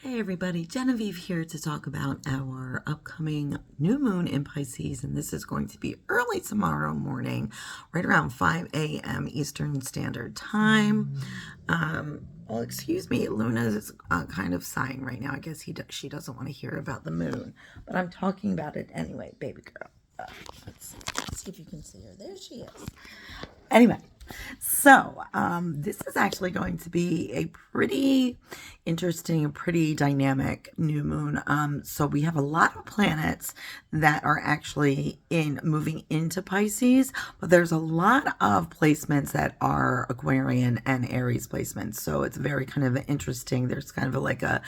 Hey everybody, Genevieve here to talk about our upcoming new moon in Pisces, and this is going to be early tomorrow morning, right around 5 a.m. Eastern Standard Time. Well, excuse me, Luna is kind of sighing right now. I guess she doesn't want to hear about the moon, but I'm talking about it anyway, baby girl. Let's see if you can see her. There she is. Anyway, so this is actually going to be a pretty interesting, pretty dynamic new moon. So we have a lot of planets that are actually moving into Pisces, but there's a lot of placements that are Aquarian and Aries placements. So it's very kind of interesting. There's kind of like a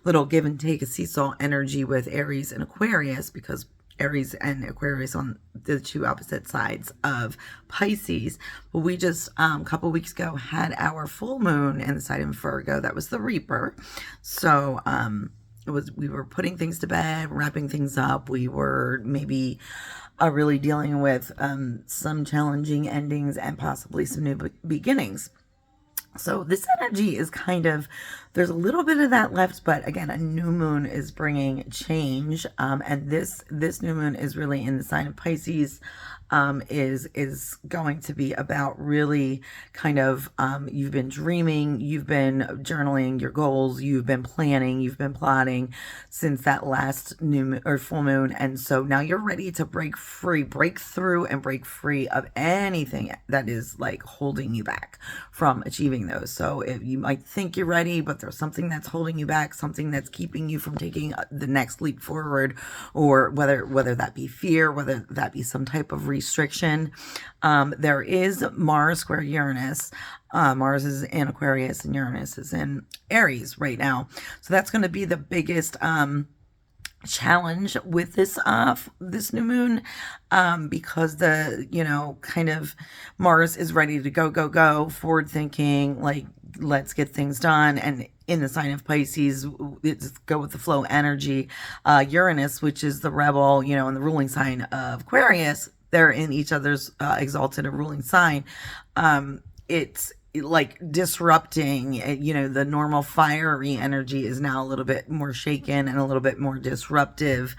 little give and take, a seesaw energy with Aries and Aquarius, because Aries and Aquarius on the two opposite sides of Pisces. But we just a couple weeks ago had our full moon in the sign of Virgo. That was the Reaper. So we were putting things to bed, wrapping things up. We were maybe really dealing with some challenging endings and possibly some new beginnings. So this energy is kind of, there's a little bit of that left, but again, a new moon is bringing change. And this new moon is really in the sign of Pisces, is going to be about really kind of, you've been dreaming, you've been journaling your goals, you've been planning, you've been plotting since that last new moon or full moon. And so now you're ready to break through and break free of anything that is like holding you back from achieving those. So if you might think you're ready, but there's something that's holding you back, something that's keeping you from taking the next leap forward, or whether that be fear, whether that be some type of restriction. There is Mars square Uranus. Mars is in Aquarius and Uranus is in Aries right now. So that's going to be the biggest challenge with this new moon, because kind of Mars is ready to go forward thinking, like, let's get things done. And in the sign of Pisces, it's go with the flow energy. Uranus, which is the rebel, in the ruling sign of Aquarius, they're in each other's exalted and ruling sign. It's like disrupting, the normal fiery energy is now a little bit more shaken and a little bit more disruptive.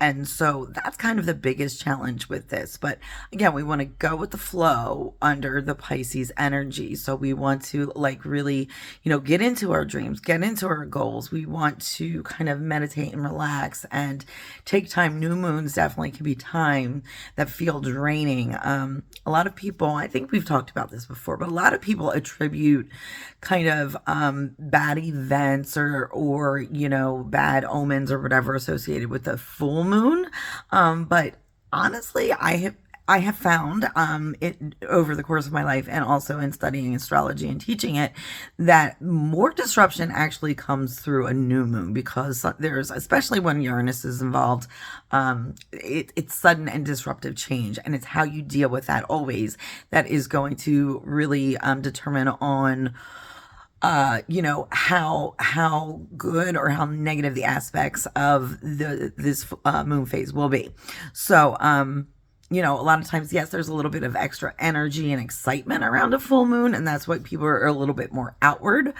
And so that's kind of the biggest challenge with this. But again, we want to go with the flow under the Pisces energy. So we want to really, get into our dreams, get into our goals. We want to kind of meditate and relax and take time. New moons definitely can be time that feel draining. A lot of people, I think we've talked about this before, but a lot of people attribute kind of bad events or bad omens or whatever associated with the full moon. But honestly, I have found it over the course of my life, and also in studying astrology and teaching it, that more disruption actually comes through a new moon, because there's, especially when Uranus is involved, it's sudden and disruptive change, and it's how you deal with that always that is going to really determine on how good or how negative the aspects of this moon phase will be. So a lot of times, yes, there's a little bit of extra energy and excitement around a full moon, and that's why people are a little bit more outward.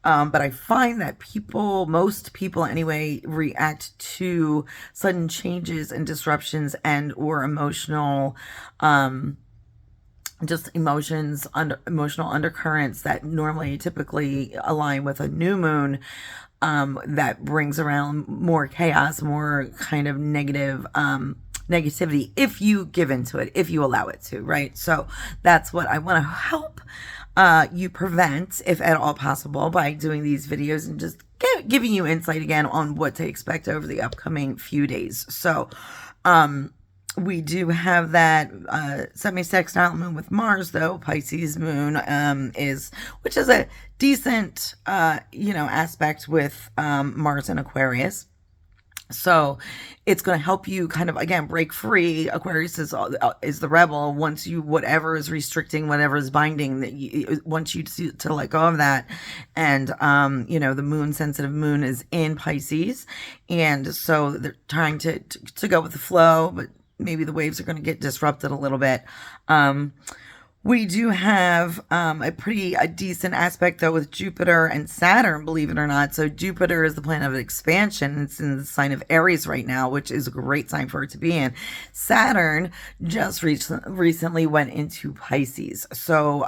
But I find that most people anyway, react to sudden changes and disruptions and or emotional, emotional undercurrents that normally typically align with a new moon, that brings around more chaos, more kind of negativity, if you give into it, if you allow it to, right? So that's what I want to help you prevent, if at all possible, by doing these videos and just giving you insight again on what to expect over the upcoming few days. So we do have that semi-sextile moon with Mars, though. Pisces moon which is a decent aspect with Mars and Aquarius. So it's going to help you kind of, again, break free. Aquarius is the rebel. Once you, whatever is restricting, whatever is binding, that wants you to let go of that. And, the sensitive moon is in Pisces. And so they're trying to go with the flow, but maybe the waves are going to get disrupted a little bit. We do have a decent aspect, though, with Jupiter and Saturn, believe it or not. So Jupiter is the planet of expansion. It's in the sign of Aries right now, which is a great sign for it to be in. Saturn just recently went into Pisces. So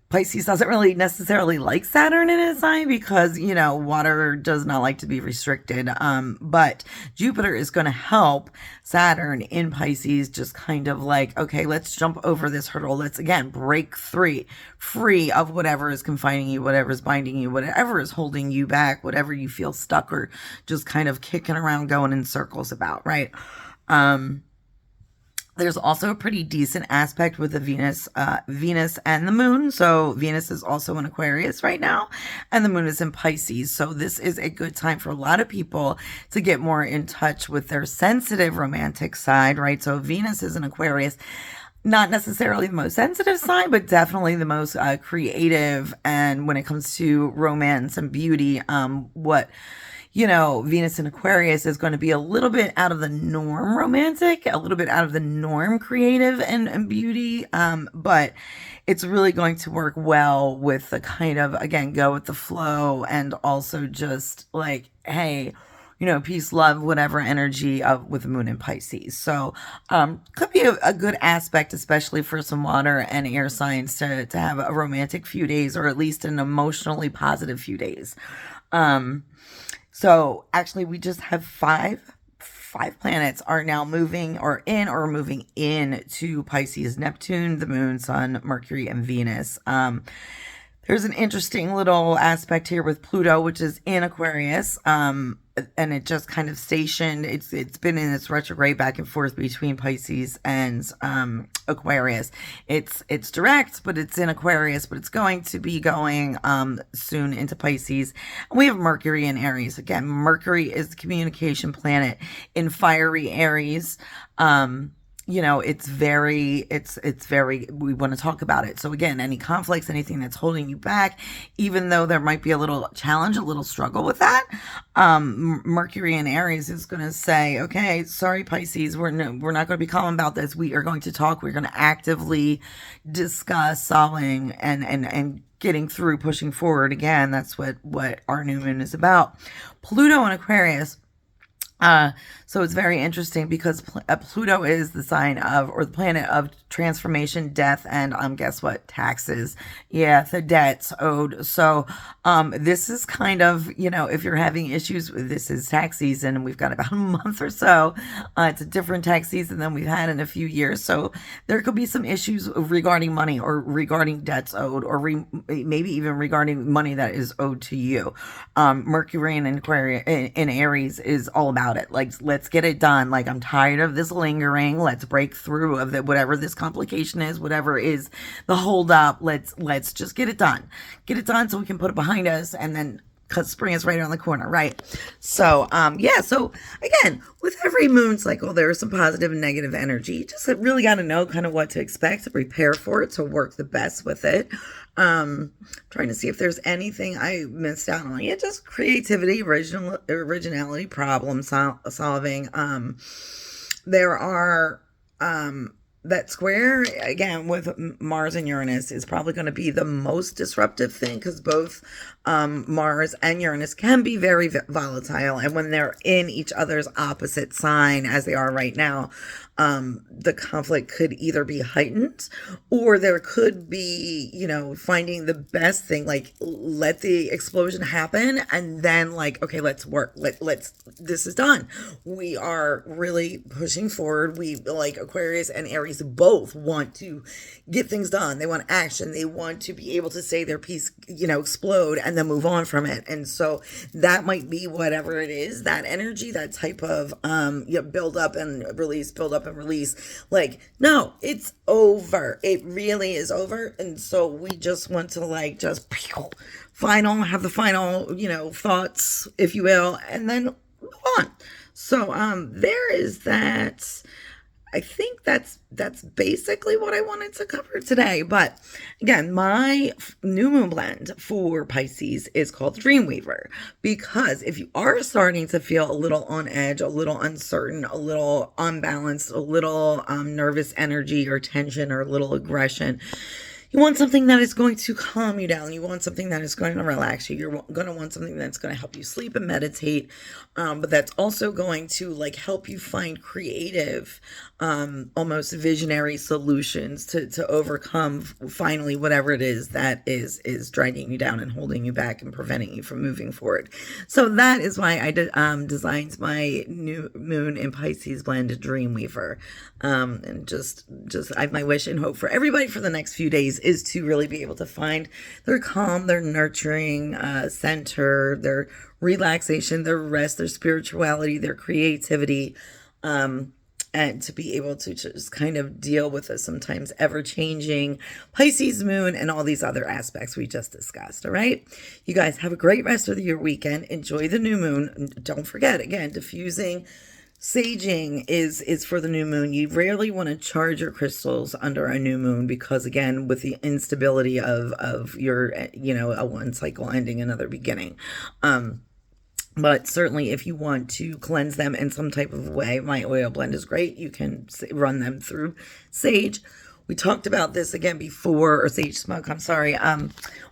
Pisces doesn't really necessarily like Saturn in his sign because, water does not like to be restricted. But Jupiter is going to help Saturn in Pisces just kind of like, okay, let's jump over this hurdle. Let's, again, break free of whatever is confining you, whatever is binding you, whatever is holding you back, whatever you feel stuck or just kind of kicking around, going in circles about, right? There's also a pretty decent aspect with the Venus and the moon. So Venus is also in Aquarius right now, and the moon is in Pisces. So this is a good time for a lot of people to get more in touch with their sensitive romantic side, right? So Venus is in Aquarius. Not necessarily the most sensitive side, but definitely the most creative. And when it comes to romance and beauty, Venus in Aquarius is going to be a little bit out of the norm romantic, a little bit out of the norm creative and beauty. But it's really going to work well with the kind of, again, go with the flow and also just like, hey, peace, love, whatever energy with the moon in Pisces. So, could be a good aspect, especially for some water and air signs to have a romantic few days, or at least an emotionally positive few days. So actually we just have five planets are now moving into Pisces: Neptune, the moon, sun, Mercury, and Venus. There's an interesting little aspect here with Pluto, which is in Aquarius. And it just kind of stationed. It's been in this retrograde back and forth between Pisces and Aquarius. It's direct, but it's in Aquarius, but it's going to be going soon into Pisces. And we have Mercury in Aries. Again, Mercury is the communication planet in fiery Aries. It's very, we want to talk about it. So again, any conflicts, anything that's holding you back, even though there might be a little challenge, a little struggle with that, Mercury in Aries is going to say, okay, sorry, Pisces, we're not going to be calm about this. We are going to talk. We're going to actively discuss solving and getting through, pushing forward. Again, that's what our new moon is about. Pluto in Aquarius. So it's very interesting because Pluto is the sign of, or the planet of, transformation, death, and guess what? Taxes. Yeah, the debts owed. So this is kind of, if you're having issues, this is tax season, and we've got about a month or so. It's a different tax season than we've had in a few years. So there could be some issues regarding money, or regarding debts owed, or maybe even regarding money that is owed to you. Mercury in Aquarius, in Aries, is all about it. Like, let's get it done. Like, I'm tired of this lingering. Let's break through of whatever this complication is, whatever is the hold up. Let's just get it done. Get it done so we can put it behind us, and then because spring is right around the corner, right? So, so again, with every moon cycle, there is some positive and negative energy. You just really got to know kind of what to expect, to prepare for it, to work the best with it. Trying to see if there's anything I missed out on. Yeah, just creativity, originality, problem solving. There are, that square, again, with Mars and Uranus is probably going to be the most disruptive thing, because both Mars and Uranus can be very volatile. And when they're in each other's opposite sign, as they are right now, the conflict could either be heightened, or there could be, finding the best thing, like let the explosion happen, and then like, okay, let's work. This is done. We are really pushing forward. We, like Aquarius and Aries, both want to get things done. They want action. They want to be able to say their piece, explode, and then move on from it. And so that might be whatever it is, that energy, that type of build up and release, like, no, it's over. It really is over. And so we just want to have the final, thoughts, if you will, and then move on. So there is that. I think that's basically what I wanted to cover today. But again, my new moon blend for Pisces is called Dreamweaver, because if you are starting to feel a little on edge, a little uncertain, a little unbalanced, a little nervous energy or tension or a little aggression, you want something that is going to calm you down. You want something that is going to relax you. You're going to want something that's going to help you sleep and meditate, but that's also going to like help you find creative, almost visionary solutions to overcome finally whatever it is that is dragging you down and holding you back and preventing you from moving forward. So that is why I designed my new moon in Pisces blend Dreamweaver, and just my wish and hope for everybody for the next few days is to really be able to find their calm, their nurturing center, their relaxation, their rest, their spirituality, their creativity, and to be able to just kind of deal with a sometimes ever-changing Pisces moon and all these other aspects we just discussed. All right, you guys have a great rest of your weekend. Enjoy the new moon. Don't forget, again, diffusing, saging is for the new moon. You rarely want to charge your crystals under a new moon because, again, with the instability of your, a one cycle ending, another beginning. But certainly if you want to cleanse them in some type of way, my oil blend is great. You can run them through sage. We talked about this again before, or sage smoke, I'm sorry.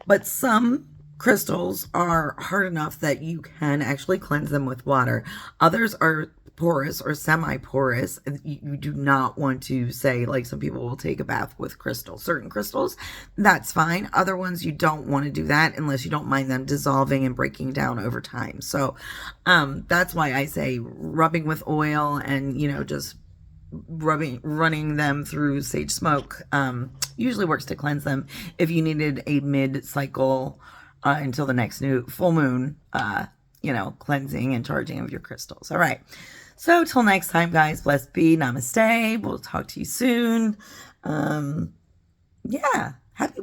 But some crystals are hard enough that you can actually cleanse them with water. Others are porous or semi-porous. You do not want to say, like some people will take a bath with crystals. Certain crystals, that's fine. Other ones, you don't want to do that unless you don't mind them dissolving and breaking down over time. So that's why I say rubbing with oil and, just running them through sage smoke usually works to cleanse them. If you needed a mid-cycle until the next new full moon, cleansing and charging of your crystals. All right. So till next time, guys, blessed be. Namaste. We'll talk to you soon. Happy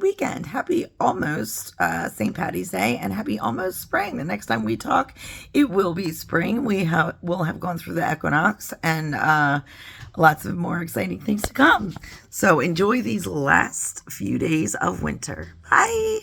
weekend. Happy almost St. Patty's Day, and happy almost spring. The next time we talk, it will be spring. We'll have gone through the equinox and lots of more exciting things to come. So enjoy these last few days of winter. Bye.